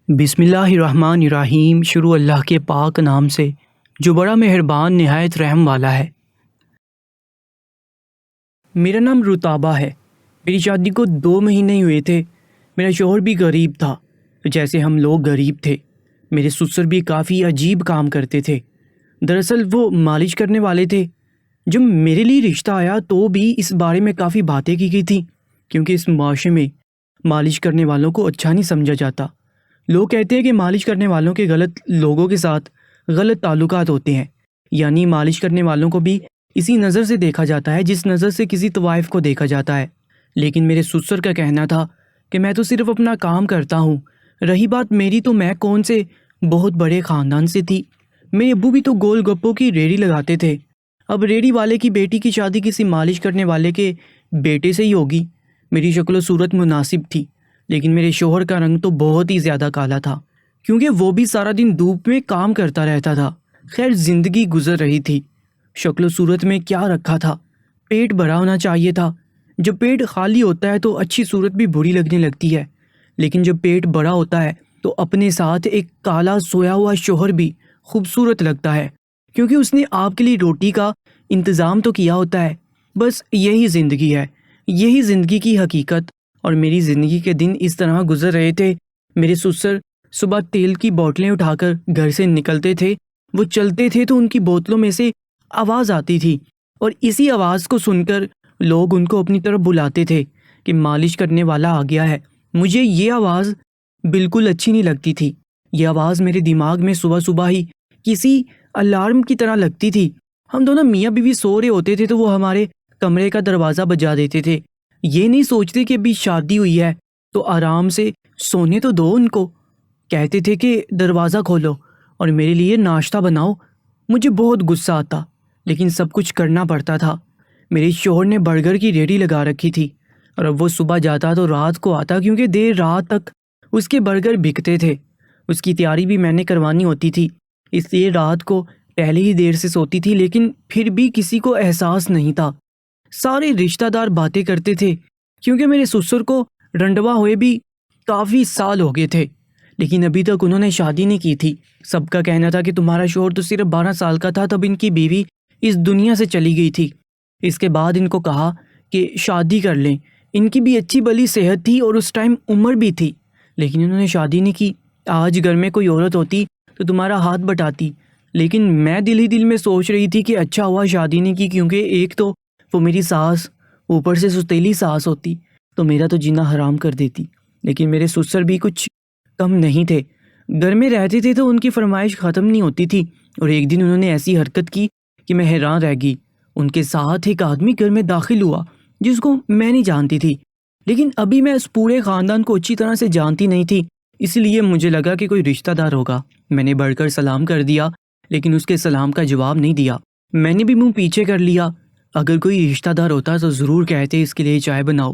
بسم اللہ الرحمن الرحیم۔ شروع اللہ کے پاک نام سے جو بڑا مہربان نہایت رحم والا ہے۔ میرا نام رتابہ ہے۔ میری شادی کو 2 مہینے ہی ہوئے تھے۔ میرا شوہر بھی غریب تھا، جیسے ہم لوگ غریب تھے۔ میرے سسر بھی کافی عجیب کام کرتے تھے۔ دراصل وہ مالش کرنے والے تھے۔ جب میرے لیے رشتہ آیا تو بھی اس بارے میں کافی باتیں کی گئی تھیں، کیونکہ اس معاشرے میں مالش کرنے والوں کو اچھا نہیں سمجھا جاتا۔ لوگ کہتے ہیں کہ مالش کرنے والوں کے غلط لوگوں کے ساتھ غلط تعلقات ہوتے ہیں، یعنی مالش کرنے والوں کو بھی اسی نظر سے دیکھا جاتا ہے جس نظر سے کسی طوائف کو دیکھا جاتا ہے۔ لیکن میرے سسر کا کہنا تھا کہ میں تو صرف اپنا کام کرتا ہوں۔ رہی بات میری، تو میں کون سے بہت بڑے خاندان سے تھی۔ میرے ابو بھی تو گول گپوں کی ریڑھی لگاتے تھے۔ اب ریڑھی والے کی بیٹی کی شادی کسی مالش کرنے والے کے بیٹے سے ہی ہوگی۔ میری شکل و صورت مناسب تھی، لیکن میرے شوہر کا رنگ تو بہت ہی زیادہ کالا تھا، کیونکہ وہ بھی سارا دن دھوپ میں کام کرتا رہتا تھا۔ خیر، زندگی گزر رہی تھی۔ شکل و صورت میں کیا رکھا تھا، پیٹ بھرا ہونا چاہیے تھا۔ جب پیٹ خالی ہوتا ہے تو اچھی صورت بھی بری لگنے لگتی ہے، لیکن جب پیٹ بڑا ہوتا ہے تو اپنے ساتھ ایک کالا سویا ہوا شوہر بھی خوبصورت لگتا ہے، کیونکہ اس نے آپ کے لیے روٹی کا انتظام تو کیا ہوتا ہے۔ بس یہی زندگی ہے، یہی زندگی کی حقیقت۔ اور میری زندگی کے دن اس طرح گزر رہے تھے۔ میرے سسر صبح تیل کی بوتلیں اٹھا کر گھر سے نکلتے تھے۔ وہ چلتے تھے تو ان کی بوتلوں میں سے آواز آتی تھی، اور اسی آواز کو سن کر لوگ ان کو اپنی طرف بلاتے تھے کہ مالش کرنے والا آ گیا ہے۔ مجھے یہ آواز بالکل اچھی نہیں لگتی تھی۔ یہ آواز میرے دماغ میں صبح صبح ہی کسی الارم کی طرح لگتی تھی۔ ہم دونوں میاں بیوی سو رہے ہوتے تھے تو وہ ہمارے کمرے کا دروازہ بجا دیتے تھے۔ یہ نہیں سوچتے کہ ابھی شادی ہوئی ہے تو آرام سے سونے تو دو ان کو۔ کہتے تھے کہ دروازہ کھولو اور میرے لیے ناشتہ بناؤ۔ مجھے بہت غصہ آتا، لیکن سب کچھ کرنا پڑتا تھا۔ میرے شوہر نے برگر کی ریڑھی لگا رکھی تھی، اور اب وہ صبح جاتا تو رات کو آتا، کیونکہ دیر رات تک اس کے برگر بکتے تھے۔ اس کی تیاری بھی میں نے کروانی ہوتی تھی، اس لیے رات کو پہلے ہی دیر سے سوتی تھی، لیکن پھر بھی کسی کو احساس نہیں تھا۔ سارے رشتہ دار باتیں کرتے تھے، کیونکہ میرے سسر کو رنڈوا ہوئے بھی کافی سال ہو گئے تھے، لیکن ابھی تک انہوں نے شادی نہیں کی تھی۔ سب کا کہنا تھا کہ تمہارا شوہر تو صرف 12 سال کا تھا تب ان کی بیوی اس دنیا سے چلی گئی تھی۔ اس کے بعد ان کو کہا کہ شادی کر لیں۔ ان کی بھی اچھی بلی صحت تھی اور اس ٹائم عمر بھی تھی، لیکن انہوں نے شادی نہیں کی۔ آج گھر میں کوئی عورت ہوتی تو تمہارا ہاتھ بٹاتی، لیکن میں دل ہی دل میں سوچ رہی تھی کہ اچھا ہوا شادی نہیں کی، کیونکہ ایک تو وہ میری ساس اوپر سے ستیلی ساس ہوتی تو میرا تو جینا حرام کر دیتی۔ لیکن میرے سسر بھی کچھ کم نہیں تھے، گھر میں رہتے تھے تو ان کی فرمائش ختم نہیں ہوتی تھی، اور ایک دن انہوں نے ایسی حرکت کی کہ میں حیران رہ گئی۔ ان کے ساتھ ایک آدمی گھر میں داخل ہوا جس کو میں نہیں جانتی تھی، لیکن ابھی میں اس پورے خاندان کو اچھی طرح سے جانتی نہیں تھی، اس لیے مجھے لگا کہ کوئی رشتہ دار ہوگا۔ میں نے بڑھ کر سلام کر دیا، لیکن اس کے سلام کا جواب نہیں دیا۔ میں نے بھی منہ پیچھے کر لیا۔ اگر کوئی رشتہ دار ہوتا تو ضرور کہتے اس کے لیے چائے بناؤ۔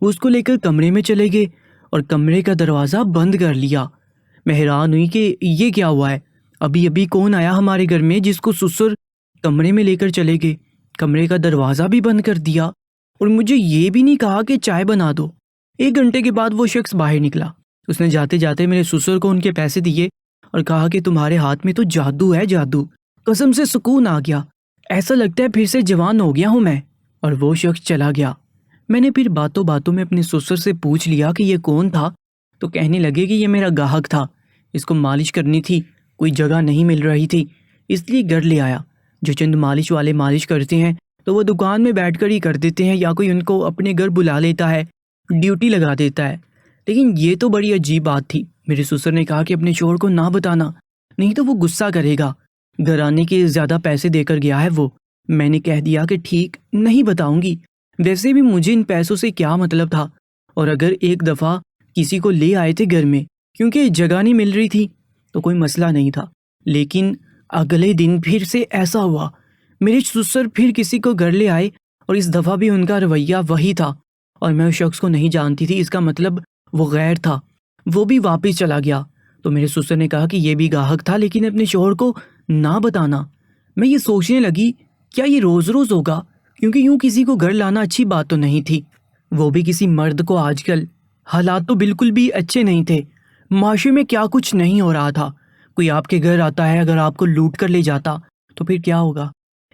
وہ اس کو لے کر کمرے میں چلے گئے اور کمرے کا دروازہ بند کر لیا۔ میں حیران ہوئی کہ یہ کیا ہوا ہے۔ ابھی ابھی کون آیا ہمارے گھر میں جس کو سسر کمرے میں لے کر چلے گئے، کمرے کا دروازہ بھی بند کر دیا، اور مجھے یہ بھی نہیں کہا کہ چائے بنا دو۔ 1 گھنٹے کے بعد وہ شخص باہر نکلا۔ اس نے جاتے جاتے میرے سسر کو ان کے پیسے دیے اور کہا کہ تمہارے ہاتھ میں تو جادو ہے، جادو۔ قسم سے سکون آ گیا، ایسا لگتا ہے پھر سے جوان ہو گیا ہوں میں۔ اور وہ شخص چلا گیا۔ میں نے پھر باتوں باتوں میں اپنے سسر سے پوچھ لیا کہ یہ کون تھا، تو کہنے لگے کہ یہ میرا گاہک تھا، اس کو مالش کرنی تھی، کوئی جگہ نہیں مل رہی تھی، اس لیے گھر لے آیا۔ جو چند مالش والے مالش کرتے ہیں تو وہ دکان میں بیٹھ کر ہی کر دیتے ہیں، یا کوئی ان کو اپنے گھر بلا لیتا ہے، ڈیوٹی لگا دیتا ہے۔ لیکن یہ تو بڑی عجیب بات تھی۔ میرے سسر نے کہا کہ اپنے شوہر کو نہ بتانا، نہیں تو وہ غصہ کرے گا، گھر آنے کے زیادہ پیسے دے کر گیا ہے وہ۔ میں نے کہہ دیا کہ ٹھیک، نہیں بتاؤں گی۔ ویسے بھی مجھے ان پیسوں سے کیا مطلب تھا، اور اگر ایک دفعہ کسی کو لے آئے تھے گھر میں کیونکہ جگہ نہیں مل رہی تھی تو کوئی مسئلہ نہیں تھا۔ لیکن اگلے دن پھر سے ایسا ہوا، میرے سسر پھر کسی کو گھر لے آئے، اور اس دفعہ بھی ان کا رویہ وہی تھا، اور میں اس شخص کو نہیں جانتی تھی، اس کا مطلب وہ غیر تھا۔ وہ بھی واپس چلا گیا۔ تو میرے سسر نے کہا کہ یہ بھی گاہک تھا، لیکن اپنے شوہر کو نہ بتانا۔ میں یہ سوچنے لگی کیا یہ روز روز ہوگا، کیونکہ یوں کسی کو گھر لانا اچھی بات تو نہیں تھی، وہ بھی کسی مرد کو۔ آج کل حالات تو بالکل بھی اچھے نہیں تھے۔ معاشرے میں کیا کچھ نہیں ہو رہا تھا۔ کوئی آپ کے گھر آتا ہے، اگر آپ کو لوٹ کر لے جاتا تو پھر کیا ہوگا؟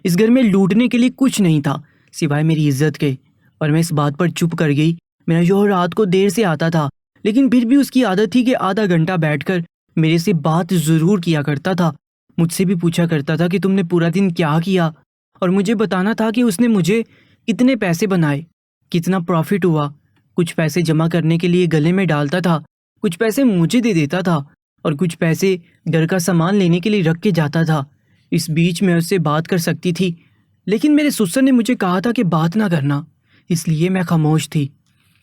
اس گھر میں لوٹنے کے لیے کچھ نہیں تھا سوائے میری عزت کے، اور میں اس بات پر چپ کر گئی۔ میرا شوہر رات کو دیر سے آتا تھا، لیکن پھر بھی اس کی عادت تھی کہ آدھا گھنٹہ بیٹھ کر میرے سے بات ضرور کیا کرتا تھا۔ مجھ سے بھی پوچھا کرتا تھا کہ تم نے پورا دن کیا کیا، اور مجھے بتانا تھا کہ اس نے مجھے کتنے پیسے بنائے، کتنا پروفٹ ہوا۔ کچھ پیسے جمع کرنے کے لیے گلے میں ڈالتا تھا، کچھ پیسے مجھے دے دیتا تھا، اور کچھ پیسے گھر کا سامان لینے کے لیے رکھ کے جاتا تھا۔ اس بیچ میں اس سے بات کر سکتی تھی، لیکن میرے سسر نے مجھے کہا تھا کہ بات نہ کرنا، اس لیے میں خاموش تھی۔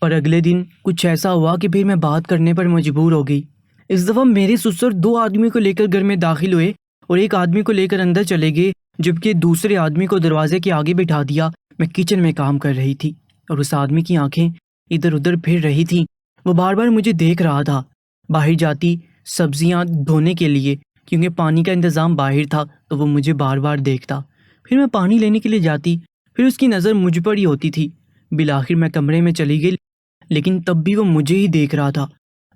اور اگلے دن کچھ ایسا ہوا کہ پھر میں بات کرنے پر مجبور ہو گئی۔ اس دفعہ میرے سسر 2 آدمی کو لے کر گھر میں داخل ہوئے اور ایک آدمی کو لے کر اندر چلے گئے، جبکہ دوسرے آدمی کو دروازے کے آگے بٹھا دیا۔ میں کچن میں کام کر رہی تھی اور اس آدمی کی آنکھیں ادھر ادھر پھر رہی تھیں۔ وہ بار بار مجھے دیکھ رہا تھا۔ باہر جاتی سبزیاں دھونے کے لیے، کیونکہ پانی کا انتظام باہر تھا، تو وہ مجھے بار بار دیکھتا۔ پھر میں پانی لینے کے لیے جاتی، پھر اس کی نظر مجھ پر ہی ہوتی تھی۔ بالآخر میں کمرے میں چلی گئی، لیکن تب بھی وہ مجھے ہی دیکھ رہا تھا۔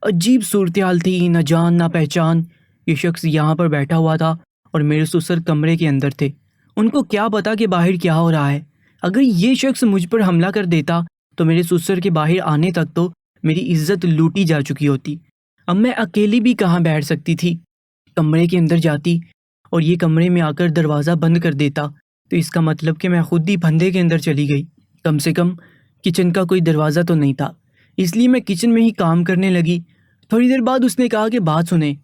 عجیب صورتحال تھی، نہ جان نہ پہچان۔ یہ شخص یہاں پر بیٹھا ہوا تھا اور میرے سسر کمرے کے اندر تھے۔ ان کو کیا پتا کہ باہر کیا ہو رہا ہے؟ اگر یہ شخص مجھ پر حملہ کر دیتا تو میرے سسر کے باہر آنے تک تو میری عزت لوٹی جا چکی ہوتی۔ اب میں اکیلی بھی کہاں بیٹھ سکتی تھی؟ کمرے کے اندر جاتی اور یہ کمرے میں آ کر دروازہ بند کر دیتا، تو اس کا مطلب کہ میں خود ہی پھندے کے اندر چلی گئی۔ کم سے کم کچن کا کوئی دروازہ تو نہیں تھا، اس لیے میں کچن میں ہی کام کرنے لگی۔ تھوڑی دیر بعد اس نے کہا کہ بات سنیں۔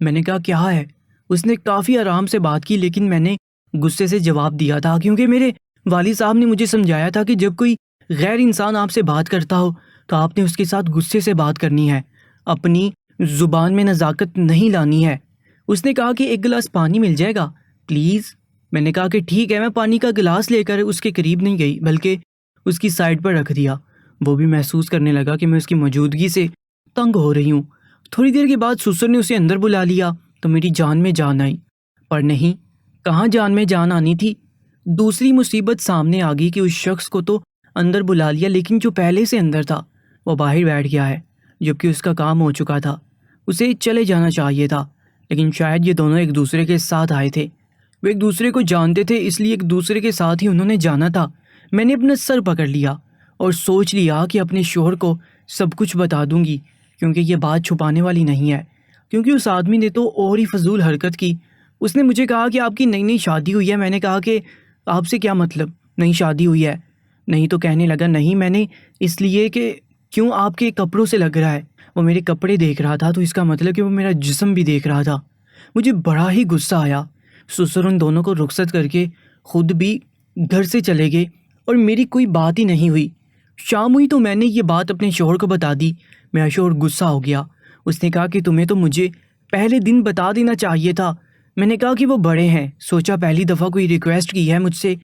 میں نے کہا کیا ہے؟ اس نے کافی آرام سے بات کی، لیکن میں نے غصے سے جواب دیا تھا، کیونکہ میرے والد صاحب نے مجھے سمجھایا تھا کہ جب کوئی غیر انسان آپ سے بات کرتا ہو تو آپ نے اس کے ساتھ غصے سے بات کرنی ہے، اپنی زبان میں نزاکت نہیں لانی ہے۔ اس نے کہا کہ 1 گلاس پانی مل جائے گا پلیز؟ میں نے کہا کہ ٹھیک ہے۔ میں پانی کا گلاس لے کر اس کے قریب نہیں گئی، بلکہ اس کی سائڈ پر رکھ دیا۔ وہ بھی محسوس کرنے لگا کہ میں اس کی موجودگی سے تنگ ہو رہی ہوں۔ تھوڑی دیر کے بعد سسر نے اسے اندر بلا لیا تو میری جان میں جان آئی، پر نہیں، کہاں جان میں جان آنی تھی۔ دوسری مصیبت سامنے آ گئی کہ اس شخص کو تو اندر بلا لیا، لیکن جو پہلے سے اندر تھا وہ باہر بیٹھ گیا ہے، جبکہ اس کا کام ہو چکا تھا۔ اسے چلے جانا چاہیے تھا، لیکن شاید یہ دونوں ایک دوسرے کے ساتھ آئے تھے، وہ ایک دوسرے کو جانتے تھے، اس لیے ایک دوسرے کے ساتھ ہی انہوں نے جانا تھا۔ میں نے اپنا سر پکڑ لیا اور سوچ لیا کہ اپنے شوہر کو سب کچھ بتا دوں گی، کیونکہ یہ بات چھپانے والی نہیں ہے۔ کیونکہ اس آدمی نے تو اور ہی فضول حرکت کی۔ اس نے مجھے کہا کہ آپ کی نئی نئی شادی ہوئی ہے۔ میں نے کہا کہ آپ سے کیا مطلب، نئی شادی ہوئی ہے؟ نہیں تو کہنے لگا نہیں، میں نے اس لیے کہ کیوں آپ کے کپڑوں سے لگ رہا ہے۔ وہ میرے کپڑے دیکھ رہا تھا، تو اس کا مطلب کہ وہ میرا جسم بھی دیکھ رہا تھا۔ مجھے بڑا ہی غصہ آیا۔ سسر ان دونوں کو رخصت کر کے خود بھی گھر سے چلے گئے اور میری کوئی بات ہی نہیں ہوئی۔ شام ہوئی تو میں نے یہ بات اپنے شوہر کو بتا دی۔ میرا شوہر غصہ ہو گیا۔ اس نے کہا کہ تمہیں تو مجھے پہلے دن بتا دینا چاہیے تھا۔ میں نے کہا کہ وہ بڑے ہیں، سوچا پہلی دفعہ کوئی ریکویسٹ کی ہے مجھ سے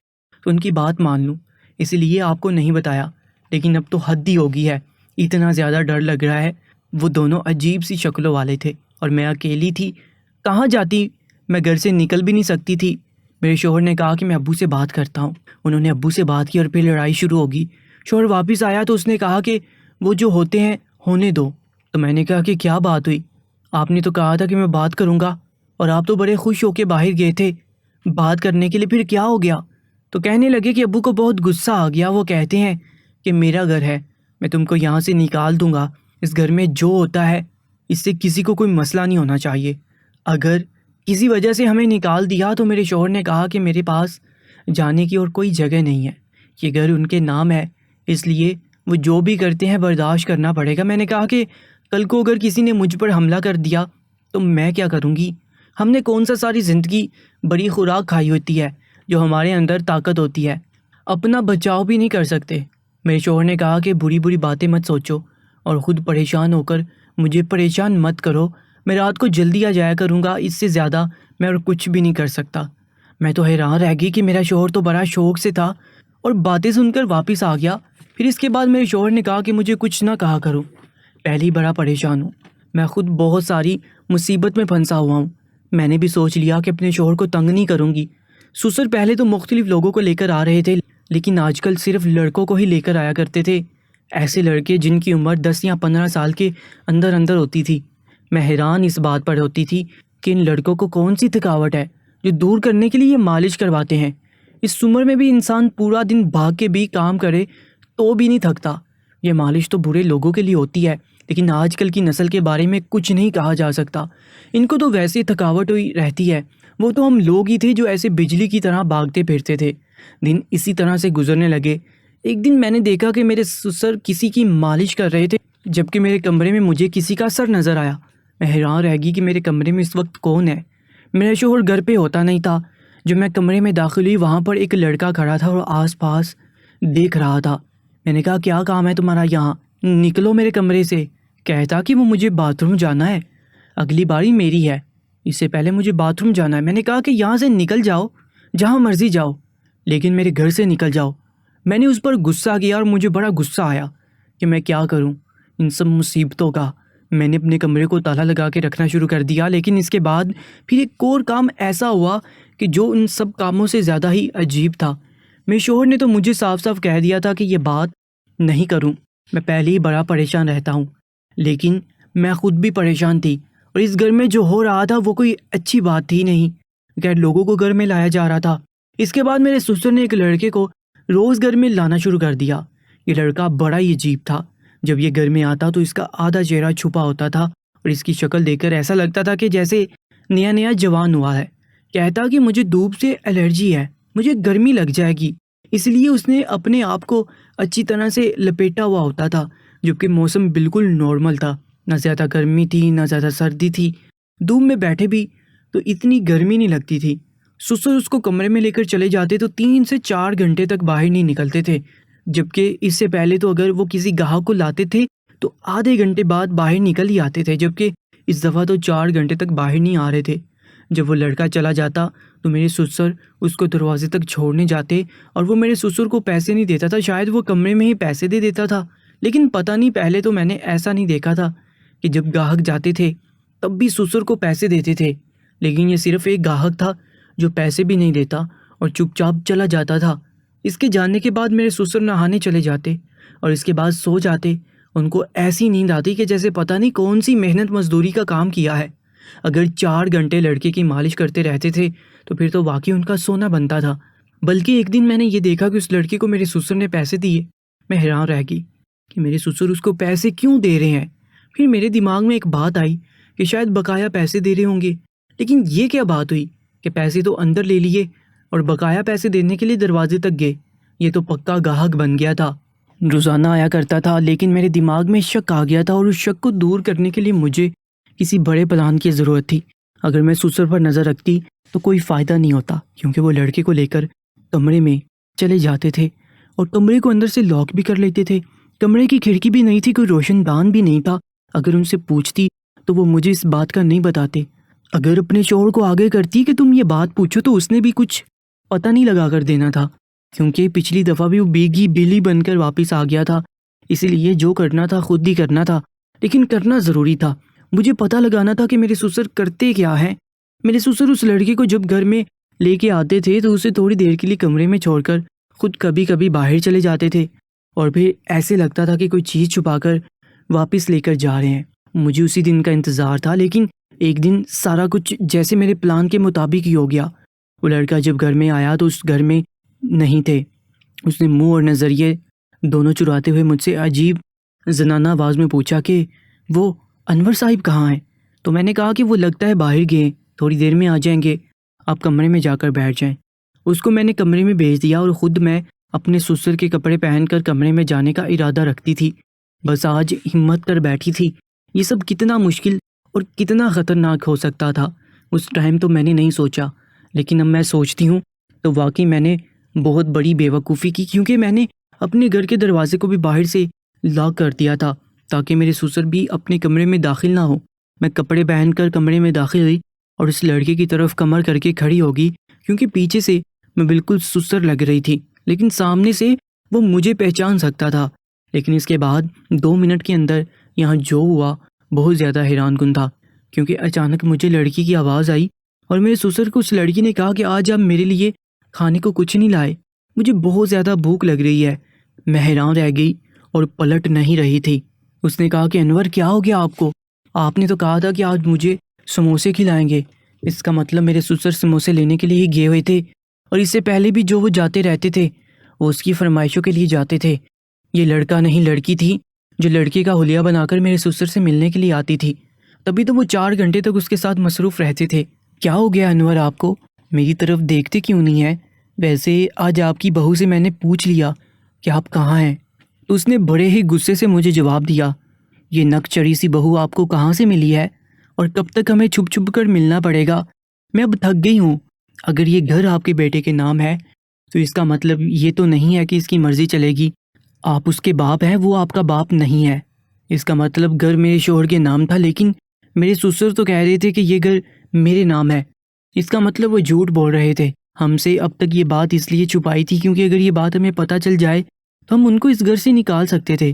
تو ان کی بات مان لوں، اس لیے آپ کو نہیں بتایا، لیکن اب تو حد ہی ہو گئی ہے، اتنا زیادہ ڈر لگ رہا ہے۔ وہ دونوں عجیب سی شکلوں والے تھے اور میں اکیلی تھی، کہاں جاتی؟ میں گھر سے نکل بھی نہیں سکتی تھی۔ میرے شوہر نے کہا کہ میں ابو سے بات کرتا ہوں۔ انہوں نے ابو سے بات کی اور پھر لڑائی شروع ہوگی۔ شوہر واپس آیا تو اس نے کہا کہ وہ جو ہوتے ہیں ہونے دو۔ تو میں نے کہا کہ کیا بات ہوئی؟ آپ نے تو کہا تھا کہ میں بات کروں گا، اور آپ تو بڑے خوش ہو کے باہر گئے تھے بات کرنے کے لیے، پھر کیا ہو گیا؟ تو کہنے لگے کہ ابو کو بہت غصہ آ گیا، وہ کہتے ہیں کہ میرا گھر ہے، میں تم کو یہاں سے نکال دوں گا، اس گھر میں جو ہوتا ہے اس سے کسی کو کوئی مسئلہ نہیں ہونا چاہیے۔ اگر کسی وجہ سے ہمیں نکال دیا تو میرے شوہر نے کہا کہ میرے پاس جانے کی اور کوئی جگہ نہیں ہے، یہ گھر ان کے نام ہے، اس لیے وہ جو بھی کرتے ہیں برداشت کرنا پڑے گا۔ میں نے کہا کہ کل کو اگر کسی نے مجھ پر حملہ کر دیا تو میں کیا کروں گی؟ ہم نے کون سا ساری زندگی بڑی خوراک کھائی ہوتی ہے جو ہمارے اندر طاقت ہوتی ہے، اپنا بچاؤ بھی نہیں کر سکتے۔ میرے شوہر نے کہا کہ بری بری باتیں مت سوچو اور خود پریشان ہو کر مجھے پریشان مت کرو، میں رات کو جلدی آ جایا کروں گا، اس سے زیادہ میں اور کچھ بھی نہیں کر سکتا۔ میں تو حیران رہ گئی کہ میرا شوہر تو بڑا شوق سے تھا اور باتیں سن کر واپس آ گیا۔ پھر اس کے بعد میرے شوہر نے کہا کہ مجھے کچھ نہ کہا کرو، پہلے ہی بڑا پریشان ہوں، میں خود بہت ساری مصیبت میں پھنسا ہوا ہوں۔ میں نے بھی سوچ لیا کہ اپنے شوہر کو تنگ نہیں کروں گی۔ سسر پہلے تو مختلف لوگوں کو لے کر آ رہے تھے، لیکن آج کل صرف لڑکوں کو ہی لے کر آیا کرتے تھے، ایسے لڑکے جن کی عمر 10 یا 15 سال کے اندر ہوتی تھی۔ میں حیران اس بات پر ہوتی تھی کہ ان لڑکوں کو کون سی تھکاوٹ ہے جو دور کرنے کے لیے یہ مالش کرواتے ہیں۔ اس عمر میں بھی انسان پورا دن بھاگ کے بھی کام کرے تو بھی نہیں تھکتا۔ یہ مالش تو برے لوگوں کے لیے ہوتی ہے، لیکن آج کل کی نسل کے بارے میں کچھ نہیں کہا جا سکتا۔ ان کو تو ویسے تھکاوٹ ہوئی رہتی ہے، وہ تو ہم لوگ ہی تھے جو ایسے بجلی کی طرح بھاگتے پھرتے تھے۔ دن اسی طرح سے گزرنے لگے۔ ایک دن میں نے دیکھا کہ میرے سسر کسی کی مالش کر رہے تھے، جبکہ میرے کمرے میں مجھے کسی کا سر نظر آیا۔ میں حیران رہ گئی کہ میرے کمرے میں اس وقت کون ہے۔ میرا شوہر گھر پہ ہوتا نہیں تھا۔ جب میں کمرے میں داخل ہوئی، وہاں پر ایک لڑکا کھڑا تھا اور آس پاس دیکھ رہا تھا۔ میں نے کہا کیا کام ہے تمہارا یہاں؟ نکلو میرے کمرے سے۔ کہتا کہ وہ مجھے باتھ روم جانا ہے، اگلی باری میری ہے، اس سے پہلے مجھے باتھ روم جانا ہے۔ میں نے کہا کہ یہاں سے نکل جاؤ، جہاں مرضی جاؤ، لیکن میرے گھر سے نکل جاؤ۔ میں نے اس پر غصہ کیا اور مجھے بڑا غصہ آیا کہ میں کیا کروں ان سب مصیبتوں کا۔ میں نے اپنے کمرے کو تالا لگا کے رکھنا شروع کر دیا، لیکن اس کے بعد پھر ایک اور کام ایسا ہوا کہ جو ان سب کاموں سے زیادہ ہی عجیب تھا۔ میرے شوہر نے تو مجھے صاف صاف کہہ دیا تھا کہ یہ بات نہیں کروں۔ میں پہلے ہی بڑا پریشان رہتا ہوں، لیکن میں خود بھی پریشان تھی، اور اس گھر میں جو ہو رہا تھا وہ کوئی اچھی بات تھی نہیں۔ غیر لوگوں کو گھر میں لایا جا رہا تھا۔ اس کے بعد میرے سسر نے ایک لڑکے کو روز گھر میں لانا شروع کر دیا۔ یہ لڑکا بڑا ہی عجیب تھا۔ جب یہ گھر میں آتا تو اس کا آدھا چہرہ چھپا ہوتا تھا، اور اس کی شکل دیکھ کر ایسا لگتا تھا کہ جیسے نیا نیا جوان ہوا ہے۔ کہتا کہ مجھے دھوپ سے الرجی ہے، مجھے گرمی لگ جائے گی، اس لیے اس نے اپنے آپ کو اچھی طرح سے لپیٹا ہوا ہوتا تھا، جبکہ موسم بالکل نارمل تھا، نہ زیادہ گرمی تھی نہ زیادہ سردی تھی۔ دھوپ میں بیٹھے بھی تو اتنی گرمی نہیں لگتی تھی۔ سسر اس کو کمرے میں لے کر چلے جاتے تو 3 سے 4 گھنٹے تک باہر نہیں نکلتے تھے، جبکہ اس سے پہلے تو اگر وہ کسی گاہک کو لاتے تھے تو آدھے گھنٹے بعد باہر نکل ہی آتے تھے، جبکہ اس دفعہ تو 4 گھنٹے تک باہر نہیں آ رہے تھے۔ جب وہ لڑکا چلا جاتا تو میرے سسر اس کو دروازے تک چھوڑنے جاتے، اور وہ میرے سسر کو پیسے نہیں دیتا تھا، شاید وہ کمرے میں ہی پیسے دے دیتا تھا، لیکن پتہ نہیں، پہلے تو میں نے ایسا نہیں دیکھا تھا کہ جب گاہک جاتے تھے تب بھی سسر کو پیسے دیتے تھے، لیکن یہ صرف ایک گاہک تھا جو پیسے بھی نہیں دیتا اور چپ چاپ چلا جاتا تھا۔ اس کے جانے کے بعد میرے سسر نہانے چلے جاتے اور اس کے بعد سو جاتے۔ ان کو ایسی نیند آتی کہ جیسے پتہ نہیں کون سی محنت مزدوری کا کام کیا ہے۔ اگر 4 گھنٹے لڑکے کی مالش کرتے رہتے تھے تو پھر تو واقعی ان کا سونا بنتا تھا۔ بلکہ ایک دن میں نے یہ دیکھا کہ اس لڑکے کو میرے سسر نے پیسے دیے۔ میں حیران رہ گئی کہ میرے سسر اس کو پیسے کیوں دے رہے ہیں۔ پھر میرے دماغ میں ایک بات آئی کہ شاید بقایا پیسے دے رہے ہوں گے، لیکن یہ کیا بات ہوئی کہ پیسے تو اندر لے لیے اور بقایا پیسے دینے کے لیے دروازے تک گئے۔ یہ تو پکا گاہک بن گیا تھا، روزانہ آیا کرتا تھا۔ لیکن میرے دماغ میں شک آ گیا تھا، اور اس شک کو دور کرنے کے لیے مجھے کسی بڑے پلان کی ضرورت تھی۔ اگر میں سسر پر نظر رکھتی تو کوئی فائدہ نہیں ہوتا، کیونکہ وہ لڑکے کو لے کر کمرے میں چلے جاتے تھے اور کمرے کو اندر سے لاک بھی کر لیتے تھے۔ کمرے کی کھڑکی بھی نہیں تھی، کوئی روشن دان بھی نہیں تھا۔ اگر ان سے پوچھتی تو وہ مجھے اس بات کا نہیں بتاتے۔ اگر اپنے شوہر کو آگے کرتی کہ تم یہ بات پوچھو تو اس نے بھی کچھ پتہ نہیں لگا کر دینا تھا، کیونکہ پچھلی دفعہ بھی وہ بیگی بلی بن کر واپس آ گیا تھا۔ اسی لیے جو کرنا تھا خود ہی کرنا تھا، لیکن کرنا ضروری تھا۔ مجھے پتہ لگانا تھا کہ میرے سسر کرتے کیا ہیں۔ میرے سسر اس لڑکی کو جب گھر میں لے کے آتے تھے تو اسے تھوڑی دیر کے لیے کمرے میں چھوڑ کر خود کبھی کبھی باہر چلے جاتے تھے، اور پھر ایسے لگتا تھا کہ کوئی چیز چھپا کر واپس لے کر جا رہے ہیں۔ مجھے اسی دن کا انتظار تھا، لیکن ایک دن سارا کچھ جیسے میرے پلان کے مطابق ہی ہو گیا۔ وہ لڑکا جب گھر میں آیا تو اس گھر میں نہیں تھے۔ اس نے منہ اور نظریے دونوں چراتے ہوئے مجھ سے عجیب زنانہ آواز میں پوچھا کہ وہ انور صاحب کہاں ہیں؟ تو میں نے کہا کہ وہ لگتا ہے باہر گئے، تھوڑی دیر میں آ جائیں گے، آپ کمرے میں جا کر بیٹھ جائیں۔ اس کو میں نے کمرے میں بھیج دیا، اور خود میں اپنے سسر کے کپڑے پہن کر کمرے میں جانے کا ارادہ رکھتی تھی۔ بس آج ہمت کر بیٹھی تھی۔ یہ سب کتنا مشکل اور کتنا خطرناک ہو سکتا تھا اس ٹائم تو میں نے نہیں سوچا، لیکن اب میں سوچتی ہوں تو واقعی میں نے بہت بڑی بے وقوفی کی، کیونکہ میں نے اپنے گھر کے دروازے کو بھی باہر سے لاک کر دیا تھا تاکہ میرے سسر بھی اپنے کمرے میں داخل نہ ہو۔ میں کپڑے پہن کر کمرے میں داخل ہوئی اور اس لڑکے کی طرف کمر کر کے کھڑی ہوگی، کیونکہ پیچھے سے میں بالکل سسر لگ رہی تھی، لیکن سامنے سے وہ مجھے پہچان سکتا تھا۔ لیکن اس کے بعد 2 منٹ کے اندر یہاں جو ہوا بہت زیادہ حیران کن تھا، کیونکہ اچانک مجھے لڑکی کی آواز آئی اور میرے سسر کو اس لڑکی نے کہا کہ آج آپ میرے لیے کھانے کو کچھ نہیں لائے، مجھے بہت زیادہ بھوک لگ رہی ہے۔ میں حیران رہ گئی اور پلٹ نہیں رہی تھی۔ اس نے کہا کہ انور کیا ہو گیا آپ کو، آپ نے تو کہا تھا کہ آج مجھے سموسے کھلائیں گے۔ اس کا مطلب میرے سسر سموسے لینے کے لیے ہی گئے ہوئے تھے، اور اس سے پہلے بھی جو وہ جاتے رہتے تھے وہ اس کی فرمائشوں کے لیے جاتے تھے۔ یہ لڑکا نہیں لڑکی تھی جو لڑکے کا حلیہ بنا کر میرے سسر سے ملنے کے لیے آتی تھی، تبھی تو وہ 4 گھنٹے تک اس کے ساتھ مصروف رہتے تھے۔ کیا ہو گیا انور آپ کو؟ میری طرف دیکھتے کیوں نہیں ہیں؟ ویسے آج آپ کی بہو سے میں نے پوچھ لیا کہ آپ کہاں ہیں، تو اس نے بڑے ہی غصے سے مجھے جواب دیا، یہ نک چڑی سی بہو آپ کو کہاں سے ملی ہے، اور کب تک ہمیں چھپ چھپ کر ملنا پڑے گا؟ میں اب تھک گئی ہوں۔ اگر یہ گھر آپ کے بیٹے کے نام ہے تو اس کا مطلب یہ تو نہیں ہے کہ اس کی مرضی چلے گی۔ آپ اس کے باپ ہیں، وہ آپ کا باپ نہیں ہے۔ اس کا مطلب گھر میرے شوہر کے نام تھا، لیکن میرے سسر تو کہہ رہے تھے کہ یہ گھر میرے نام ہے۔ اس کا مطلب وہ جھوٹ بول رہے تھے۔ ہم سے اب تک یہ بات اس لیے چھپائی تھی کیونکہ اگر یہ بات ہمیں پتہ چل جائے تو ہم ان کو اس گھر سے نکال سکتے تھے۔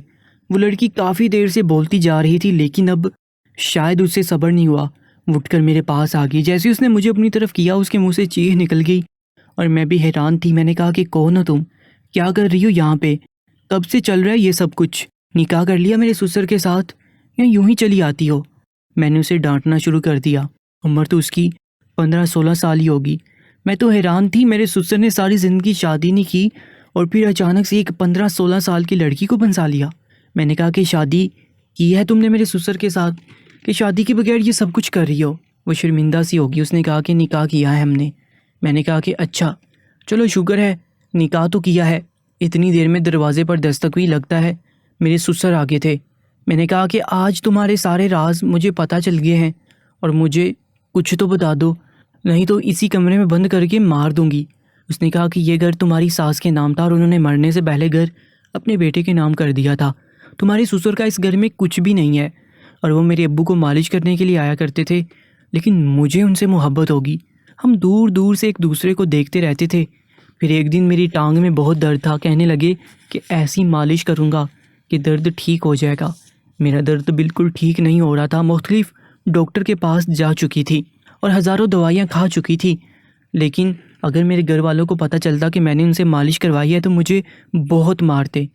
وہ لڑکی کافی دیر سے بولتی جا رہی تھی، لیکن اب شاید اس سے صبر نہیں ہوا، اٹھ کر میرے پاس آ گئی۔ جیسے اس نے مجھے اپنی طرف کیا، اس کے منہ سے چیخ نکل گئی، اور میں بھی حیران تھی۔ میں نے کہا کہ کون ہو تم؟ کیا کر رہی ہو یہاں پہ؟ کب سے چل رہا ہے یہ سب کچھ؟ نکاح کر لیا میرے سسر کے ساتھ یا یوں ہی چلی آتی ہو؟ میں نے اسے ڈانٹنا شروع کر دیا۔ عمر تو اس کی 15-16 سال ہی ہوگی۔ میں تو حیران تھی، میرے سسر نے ساری زندگی شادی نہیں کی اور پھر اچانک سے ایک 15-16 سال کی لڑکی کو بنسا لیا۔ میں نے کہا کہ شادی کی ہے تم نے میرے سسر کے ساتھ، کہ شادی کے بغیر یہ سب کچھ کر رہی ہو؟ وہ شرمندہ سی ہوگی۔ اس نے کہا کہ نکاح کیا ہے ہم نے۔ میں نے کہا کہ اچھا چلو شکر ہے، نکاح تو کیا ہے۔ اتنی دیر میں دروازے پر دستک ہوئی، لگتا ہے میرے سسر آگے تھے۔ میں نے کہا کہ آج تمہارے سارے راز مجھے پتہ چل گئے ہیں، اور مجھے کچھ تو بتا دو، نہیں تو اسی کمرے میں بند کر کے مار دوں گی۔ اس نے کہا کہ یہ گھر تمہاری ساس کے نام تھا اور انہوں نے مرنے سے پہلے گھر اپنے بیٹے کے نام کر دیا تھا۔ تمہارے سسر کا اس گھر میں کچھ بھی نہیں ہے، اور وہ میرے ابو کو مالش کرنے کے لیے آیا کرتے تھے، لیکن مجھے ان سے محبت ہوگی۔ ہم دور دور سے ایک دوسرے کو دیکھتے رہتے تھے۔ پھر ایک دن میری ٹانگ میں بہت درد تھا، کہنے لگے کہ ایسی مالش کروں گا کہ درد ٹھیک ہو جائے گا۔ میرا درد بالکل ٹھیک نہیں ہو رہا تھا، مختلف ڈاکٹر کے پاس جا چکی تھی اور ہزاروں دوائیاں کھا چکی تھی، لیکن اگر میرے گھر والوں کو پتہ چلتا کہ میں نے ان سے مالش کروائی ہے تو مجھے بہت مارتے۔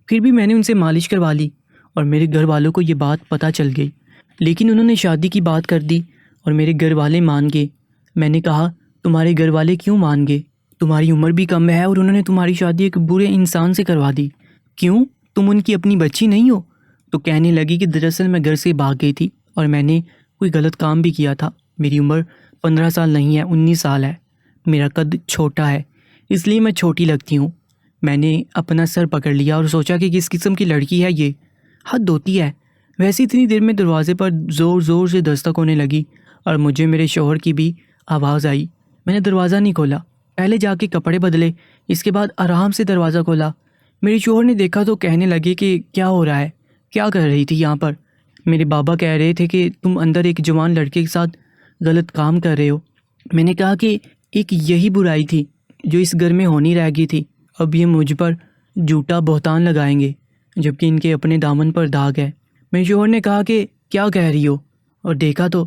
پھر بھی میں نے ان سے مالش کروا لی اور میرے گھر والوں کو یہ بات پتہ چل گئی، لیکن انہوں نے شادی کی بات کر دی اور میرے گھر والے مان گئے۔ میں نے کہا تمہارے گھر والے کیوں مان گئے؟ تمہاری عمر بھی کم ہے اور انہوں نے تمہاری شادی ایک برے انسان سے کروا دی، کیوں؟ تم ان کی اپنی بچی نہیں ہو؟ تو کہنے لگی کہ دراصل میں گھر سے بھاگ گئی تھی اور میں نے کوئی غلط کام بھی کیا تھا۔ میری عمر 15 سال نہیں ہے، 19 سال ہے۔ میرا قد چھوٹا ہے، اس لیے میں چھوٹی لگتی ہوں۔ میں نے اپنا سر پکڑ لیا اور سوچا کہ کس قسم کی لڑکی ہے یہ، حد ہوتی ہے۔ ویسے اتنی دیر میں دروازے پر زور زور سے دستک ہونے لگی اور مجھے میرے شوہر کی بھی آواز آئی۔ میں نے دروازہ نہیں کھولا، پہلے جا کے کپڑے بدلے، اس کے بعد آرام سے دروازہ کھولا۔ میرے شوہر نے دیکھا تو کہنے لگے کہ کیا ہو رہا ہے، کیا کر رہی تھی یہاں پر؟ میرے بابا کہہ رہے تھے کہ تم اندر ایک جوان لڑکے کے ساتھ غلط کام کر رہے ہو۔ میں نے کہا کہ ایک یہی برائی تھی جو اس گھر میں ہونی رہ گئی تھی، اب یہ مجھ پر جھوٹا بہتان لگائیں گے جبکہ ان کے اپنے دامن پر داغ ہے۔ میرے شوہر نے کہا کہ کیا کہہ رہی ہو، اور دیکھا تو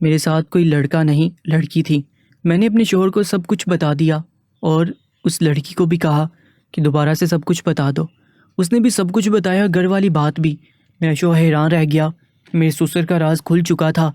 میرے ساتھ کوئی لڑکا نہیں لڑکی تھی۔ میں نے اپنے شوہر کو سب کچھ بتا دیا اور اس لڑکی کو بھی کہا کہ دوبارہ سے سب کچھ بتا دو۔ اس نے بھی سب کچھ بتایا، گھر والی بات بھی۔ میرا شوہر حیران رہ گیا، میرے سسر کا راز کھل چکا تھا،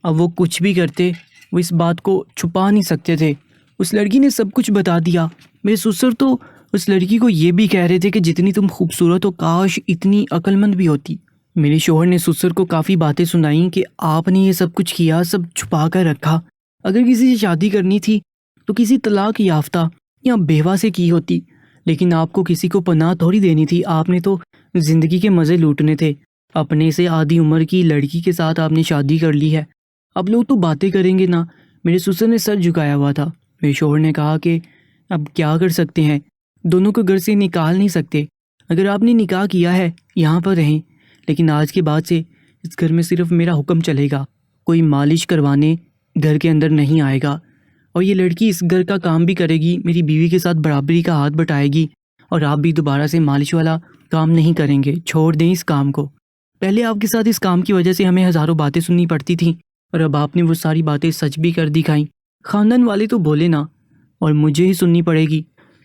اب وہ کچھ بھی کرتے وہ اس بات کو چھپا نہیں سکتے تھے۔ اس لڑکی نے سب کچھ بتا دیا۔ میرے سسر تو اس لڑکی کو یہ بھی کہہ رہے تھے کہ جتنی تم خوبصورت ہو کاش اتنی عقل مند بھی ہوتی۔ میرے شوہر نے سسر کو کافی باتیں سنائیں کہ آپ نے یہ سب کچھ کیا، سب چھپا کر رکھا۔ اگر کسی سے شادی کرنی تھی تو کسی طلاق یافتہ یا بیوہ سے کی ہوتی، لیکن آپ کو کسی کو پناہ تھوڑی دینی تھی، آپ نے تو زندگی کے مزے لوٹنے تھے۔ اپنے سے آدھی عمر کی لڑکی کے ساتھ آپ نے شادی کر لی ہے، اب لوگ تو باتیں کریں گے نا۔ میرے سسر نے سر جھکایا ہوا تھا۔ میرے شوہر نے کہا کہ اب کیا کر سکتے ہیں، دونوں کو گھر سے نکال نہیں سکتے۔ اگر آپ نے نکاح کیا ہے یہاں پر رہیں، لیکن آج کے بعد سے اس گھر میں صرف میرا حکم چلے گا، کوئی مالش کروانے گھر کے اندر نہیں آئے گا، اور یہ لڑکی اس گھر کا کام بھی کرے گی، میری بیوی کے ساتھ برابری کا ہاتھ بٹائے گی، اور آپ بھی دوبارہ سے مالش والا کام نہیں کریں گے، چھوڑ دیں اس کام کو۔ پہلے آپ کے ساتھ اس کام کی وجہ سے ہمیں ہزاروں باتیں سننی پڑتی تھیں، اور اب آپ نے وہ ساری باتیں سچ بھی کر دکھائیں۔ خاندان والے تو بولے نا، اور مجھے ہی سننی پڑے گی۔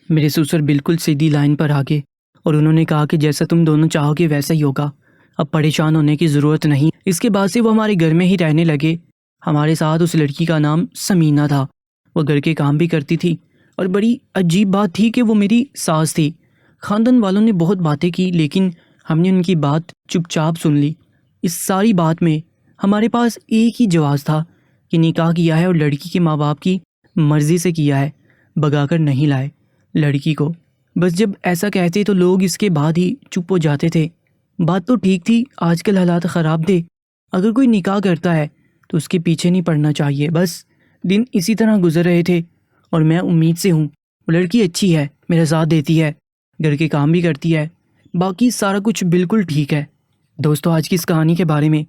میرے سسر بالکل سیدھی لائن پر آ گئے اور انہوں نے کہا کہ جیسا تم دونوں چاہو گے ویسا ہی ہوگا۔ اب پریشان ہونے کی ضرورت نہیں۔ اس کے بعد سے وہ ہمارے گھر میں ہی رہنے لگے۔ ہمارے ساتھ اس لڑکی کا نام سمینہ تھا۔ وہ گھر کے کام بھی کرتی تھی، اور بڑی عجیب بات تھی کہ وہ میری ساس تھی۔ خاندان والوں نے بہت باتیں کی، لیکن ہم نے ان کی بات چپ چاپ سن لی۔ اس ساری بات میں ہمارے پاس ایک ہی جواز تھا کہ نکاح کیا ہے اور لڑکی کے ماں باپ کی مرضی سے کیا ہے، بگا کر نہیں لائے لڑکی کو۔ بس جب ایسا کہتے تو لوگ اس کے بعد ہی چپ ہو جاتے تھے۔ بات تو ٹھیک تھی، آج کل حالات خراب تھے۔ اگر کوئی نکاح کرتا ہے تو اس کے پیچھے نہیں پڑنا چاہیے۔ بس دن اسی طرح گزر رہے تھے، اور میں امید سے ہوں وہ لڑکی اچھی ہے، میرا ساتھ دیتی ہے، گھر کے کام بھی کرتی ہے، باقی سارا کچھ بالکل ٹھیک ہے۔ دوستو، آج کی اس کہانی کے بارے میں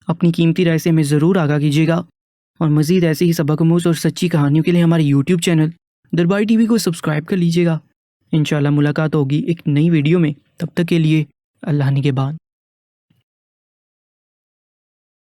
اپنی قیمتی رائے سے ہمیں ضرور آگاہ کیجیے گا، اور مزید ایسے ہی سبق آموز اور سچی کہانیوں کے لیے ہمارے یوٹیوب چینل درباری ٹی وی کو سبسکرائب کر لیجیے گا۔ انشاءاللہ ملاقات ہوگی ایک نئی ویڈیو میں، تب تک کے لیے اللہ نگہبان۔